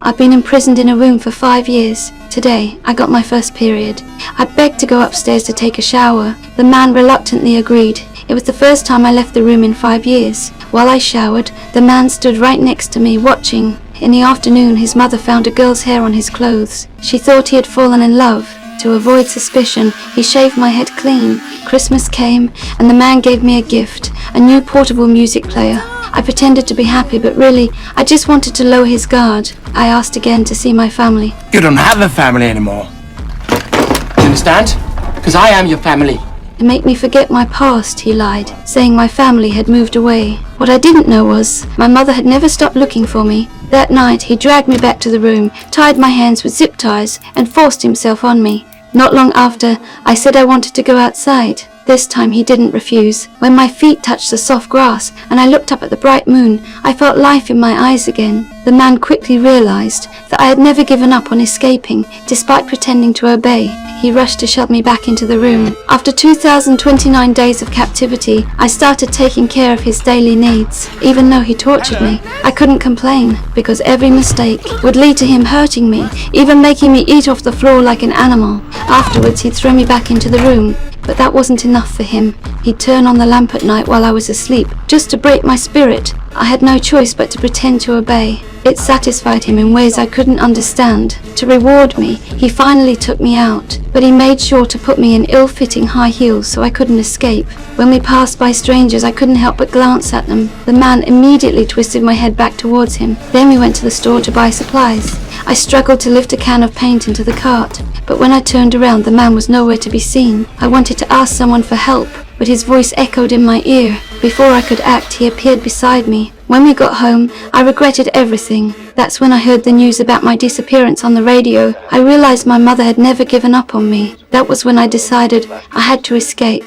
I've been imprisoned in a room for 5 years. Today, I got my first period. I begged to go upstairs to take a shower. The man reluctantly agreed. It was the first time I left the room in 5 years. While I showered, the man stood right next to me, watching. In the afternoon, his mother found a girl's hair on his clothes. She thought he had fallen in love. To avoid suspicion, he shaved my head clean. Christmas came, and the man gave me a gift, a new portable music player. I pretended to be happy, but really, I just wanted to lower his guard. I asked again to see my family. You don't have a family anymore. You understand? Because I am your family. To make me forget my past, he lied, saying my family had moved away. What I didn't know was, my mother had never stopped looking for me. That night, he dragged me back to the room, tied my hands with zip ties, and forced himself on me. Not long after, I said I wanted to go outside. This time he didn't refuse. When my feet touched the soft grass and I looked up at the bright moon, I felt life in my eyes again. The man quickly realized that I had never given up on escaping, despite pretending to obey. He rushed to shove me back into the room. After 2,029 days of captivity, I started taking care of his daily needs. Even though he tortured me, I couldn't complain, because every mistake would lead to him hurting me, even making me eat off the floor like an animal. Afterwards, he'd throw me back into the room. But that wasn't enough for him. He'd turn on the lamp at night while I was asleep, just to break my spirit. I had no choice but to pretend to obey. It satisfied him in ways I couldn't understand. To reward me, he finally took me out, but he made sure to put me in ill-fitting high heels so I couldn't escape. When we passed by strangers, I couldn't help but glance at them. The man immediately twisted my head back towards him. Then we went to the store to buy supplies. I struggled to lift a can of paint into the cart, but when I turned around, the man was nowhere to be seen. I wanted to ask someone for help, but his voice echoed in my ear. Before I could act, he appeared beside me. When we got home, I regretted everything. That's when I heard the news about my disappearance on the radio. I realized my mother had never given up on me. That was when I decided I had to escape.